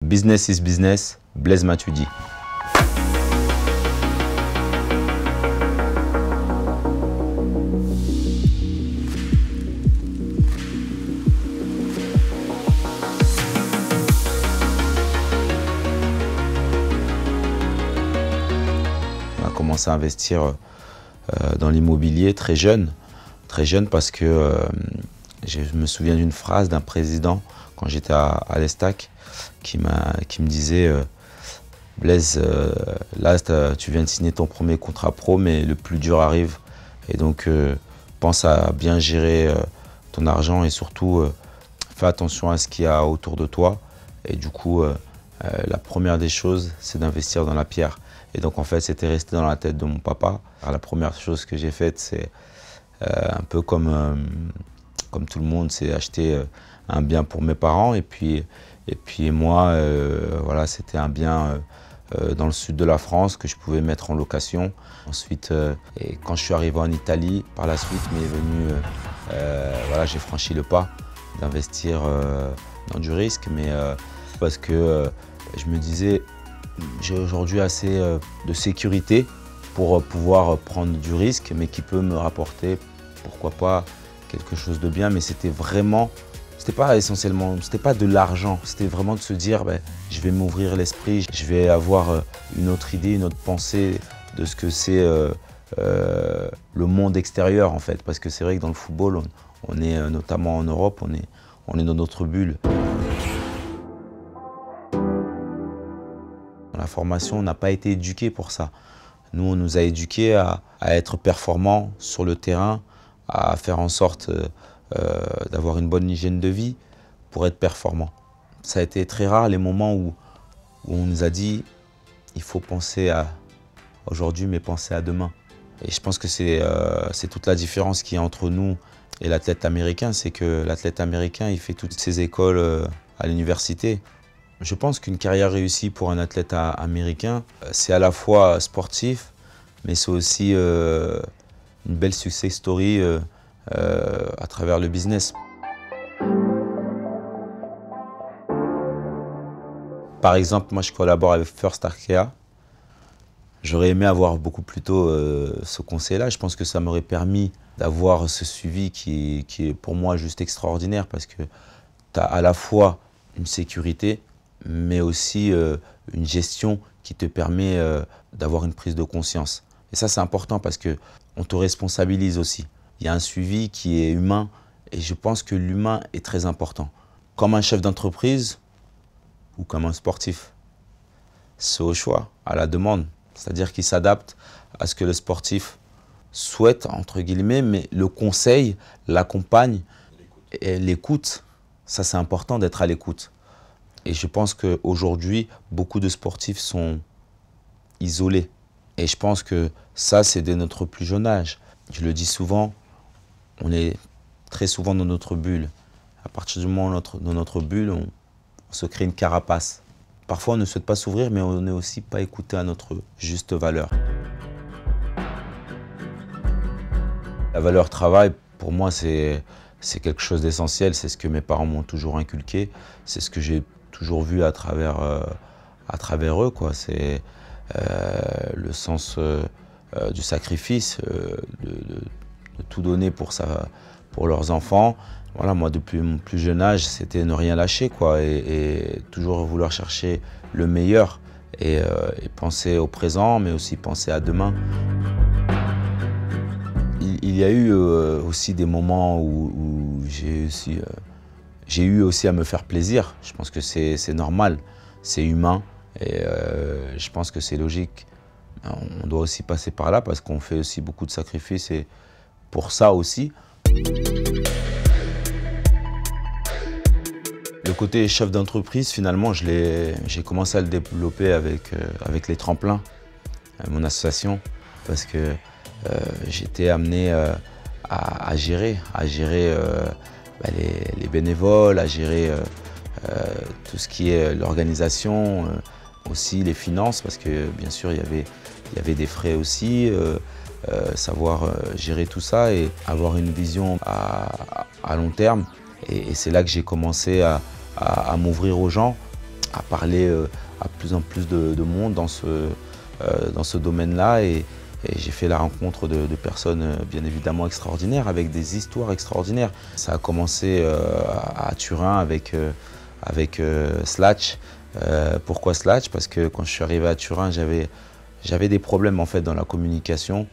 Business is business, Blaise Matuidi. On a commencé à investir dans l'immobilier très jeune parce que je me souviens d'une phrase d'un président quand j'étais à l'Estac qui me disait Blaise, là tu viens de signer ton premier contrat pro mais le plus dur arrive et donc pense à bien gérer ton argent et surtout fais attention à ce qu'il y a autour de toi et du coup la première des choses c'est d'investir dans la pierre. Et donc en fait c'était resté dans la tête de mon papa. Alors, la première chose que j'ai faite c'est un peu comme tout le monde, c'est acheter un bien pour mes parents et puis moi voilà, c'était un bien dans le sud de la France que je pouvais mettre en location. Ensuite et quand je suis arrivé en Italie, par la suite m'est venu voilà, j'ai franchi le pas d'investir dans du risque, mais parce que je me disais j'ai aujourd'hui assez de sécurité pour pouvoir prendre du risque, mais qui peut me rapporter, pourquoi pas, quelque chose de bien. Mais c'était vraiment, c'était pas essentiellement, c'était pas de l'argent, c'était vraiment de se dire, ben, je vais m'ouvrir l'esprit, je vais avoir une autre idée, une autre pensée de ce que c'est le monde extérieur en fait. Parce que c'est vrai que dans le football, on est notamment en Europe, on est dans notre bulle. Dans la formation, on n'a pas été éduqué pour ça. Nous, on nous a éduqués à être performants sur le terrain, à faire en sorte d'avoir une bonne hygiène de vie pour être performant. Ça a été très rare les moments où on nous a dit il faut penser à aujourd'hui mais penser à demain. Et je pense que c'est toute la différence qu'il y a entre nous et l'athlète américain, c'est que l'athlète américain il fait toutes ses écoles à l'université. Je pense qu'une carrière réussie pour un athlète américain, c'est à la fois sportif, mais c'est aussi une belle success story à travers le business. Par exemple, moi je collabore avec First Arkea. J'aurais aimé avoir beaucoup plus tôt ce conseil-là. Je pense que ça m'aurait permis d'avoir ce suivi qui est pour moi juste extraordinaire parce que tu as à la fois une sécurité, mais aussi une gestion qui te permet d'avoir une prise de conscience. Et ça, c'est important parce qu'on te responsabilise aussi. Il y a un suivi qui est humain et je pense que l'humain est très important. Comme un chef d'entreprise ou comme un sportif, c'est au choix, à la demande. C'est-à-dire qu'il s'adapte à ce que le sportif souhaite, entre guillemets, mais le conseil, l'accompagne et l'écoute. Ça, c'est important d'être à l'écoute. Et je pense qu'aujourd'hui, beaucoup de sportifs sont isolés. Et je pense que ça, c'est dès notre plus jeune âge. Je le dis souvent, on est très souvent dans notre bulle. À partir du moment où on est dans notre bulle, on se crée une carapace. Parfois, on ne souhaite pas s'ouvrir, mais on n'est aussi pas écouté à notre juste valeur. La valeur travail, pour moi, c'est quelque chose d'essentiel. C'est ce que mes parents m'ont toujours inculqué. C'est ce que j'ai toujours vu à travers eux, quoi. C'est le sens du sacrifice, de tout donner pour leurs enfants. Voilà, moi, depuis mon plus jeune âge, c'était ne rien lâcher, quoi, et toujours vouloir chercher le meilleur et penser au présent, mais aussi penser à demain. Il y a eu aussi des moments où j'ai eu aussi à me faire plaisir. Je pense que c'est normal, c'est humain et je pense que c'est logique. On doit aussi passer par là parce qu'on fait aussi beaucoup de sacrifices et pour ça aussi. Le côté chef d'entreprise, finalement, j'ai commencé à le développer avec les tremplins, mon association, parce que j'étais amené à gérer les bénévoles, à gérer tout ce qui est l'organisation, aussi les finances, parce que bien sûr il y avait des frais aussi, savoir gérer tout ça et avoir une vision à long terme. Et c'est là que j'ai commencé à m'ouvrir aux gens, à parler à plus en plus de monde dans ce domaine-là. Et j'ai fait la rencontre de personnes bien évidemment extraordinaires, avec des histoires extraordinaires. Ça a commencé à Turin avec Slatch. Pourquoi Slatch? Parce que quand je suis arrivé à Turin, j'avais des problèmes en fait dans la communication.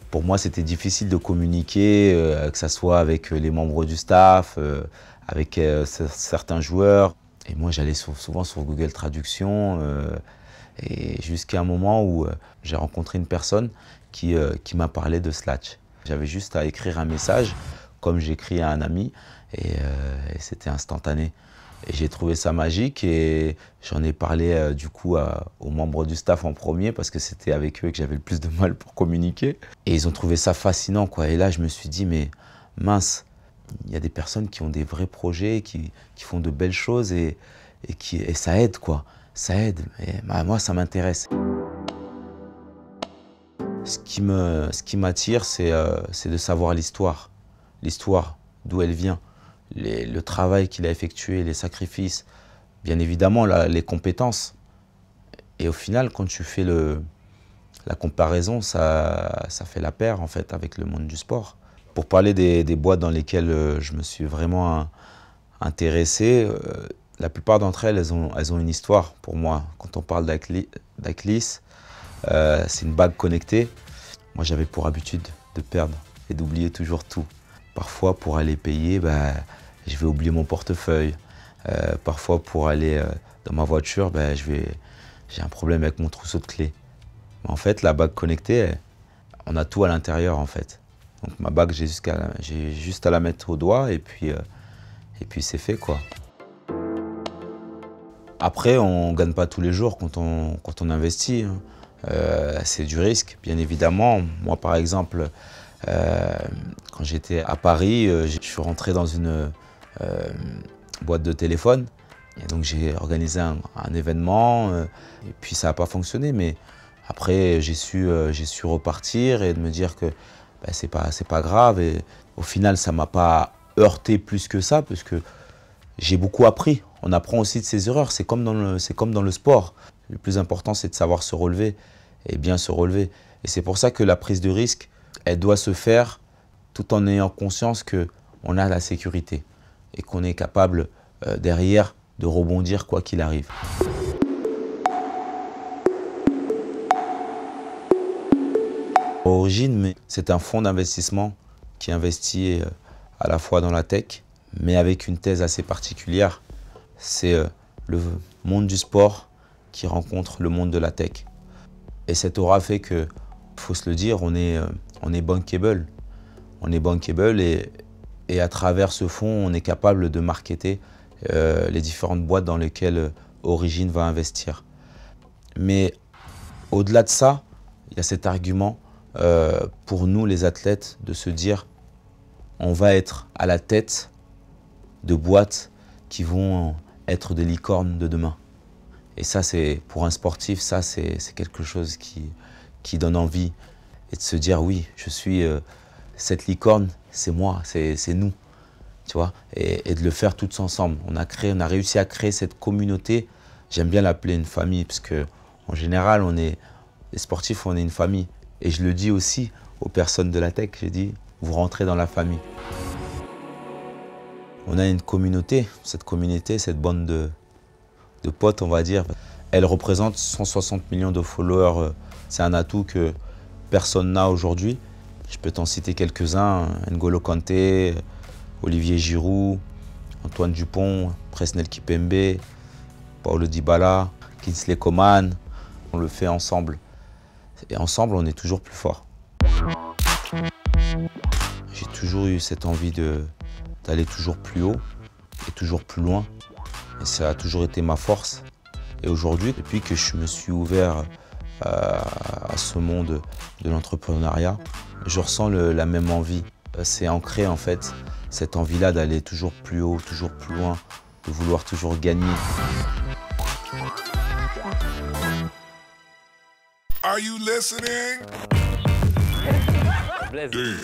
Pour moi, c'était difficile de communiquer, que ce soit avec les membres du staff, avec certains joueurs. Et moi, j'allais souvent sur Google Traduction. Et jusqu'à un moment où j'ai rencontré une personne qui m'a parlé de Slatch. J'avais juste à écrire un message, comme j'écris à un ami, et c'était instantané. Et j'ai trouvé ça magique et j'en ai parlé du coup aux membres du staff en premier, parce que c'était avec eux que j'avais le plus de mal pour communiquer. Et ils ont trouvé ça fascinant, quoi. Et là, je me suis dit, mais mince, il y a des personnes qui ont des vrais projets, qui font de belles choses et ça aide, quoi. Ça aide. Et bah, moi, ça m'intéresse. Ce qui m'attire, c'est de savoir l'histoire. L'histoire, d'où elle vient. Le travail qu'il a effectué, les sacrifices, bien évidemment les compétences. Et au final, quand tu fais la comparaison, ça fait la paire en fait avec le monde du sport. Pour parler des boîtes dans lesquelles je me suis vraiment intéressé, la plupart d'entre elles, elles ont une histoire pour moi. Quand on parle d'Aclis, c'est une bague connectée. Moi, j'avais pour habitude de perdre et d'oublier toujours tout. Parfois, pour aller payer, je vais oublier mon portefeuille. Parfois, pour aller dans ma voiture, j'ai un problème avec mon trousseau de clés. En fait, la bague connectée, on a tout à l'intérieur, en fait. Donc ma bague, j'ai juste à la mettre au doigt et puis c'est fait, quoi. Après, on ne gagne pas tous les jours quand on investit. C'est du risque, bien évidemment. Moi, par exemple, quand j'étais à Paris, je suis rentré dans une boîte de téléphone. Et donc j'ai organisé un événement et puis ça n'a pas fonctionné. Mais après, j'ai su repartir et de me dire que c'est pas grave. Et au final, ça ne m'a pas heurté plus que ça, parce que j'ai beaucoup appris. On apprend aussi de ses erreurs. C'est comme dans le sport. Le plus important, c'est de savoir se relever et bien se relever. Et c'est pour ça que la prise de risque, elle doit se faire tout en ayant conscience qu'on a la sécurité et qu'on est capable derrière de rebondir quoi qu'il arrive. Origine, c'est un fonds d'investissement qui investit à la fois dans la tech, mais avec une thèse assez particulière. C'est le monde du sport qui rencontre le monde de la tech. Et cette aura fait que, il faut se le dire, on est bankable. On est bankable et à travers ce fonds, on est capable de marketer les différentes boîtes dans lesquelles Origine va investir. Mais au-delà de ça, il y a cet argument pour nous les athlètes de se dire on va être à la tête de boîtes qui vont être des licornes de demain. Et ça, c'est pour un sportif, ça c'est quelque chose qui donne envie. Et de se dire oui, je suis cette licorne, c'est moi, c'est nous. Tu vois, et de le faire tous ensemble. On a réussi à créer cette communauté. J'aime bien l'appeler une famille, parce que en général, les sportifs, on est une famille. Et je le dis aussi aux personnes de la tech, je dis, vous rentrez dans la famille. On a une communauté, cette bande de potes, on va dire. Elle représente 160 millions de followers. C'est un atout que personne n'a aujourd'hui. Je peux t'en citer quelques-uns, N'Golo Kanté, Olivier Giroud, Antoine Dupont, Presnel Kimpembe, Paulo Dybala, Kingsley Coman. On le fait ensemble. Et ensemble, on est toujours plus fort. J'ai toujours eu cette envie d'aller toujours plus haut et toujours plus loin. Et ça a toujours été ma force. Et aujourd'hui, depuis que je me suis ouvert à ce monde de l'entrepreneuriat, je ressens la même envie. C'est ancré en fait, cette envie-là d'aller toujours plus haut, toujours plus loin, de vouloir toujours gagner. Are you listening? Damn.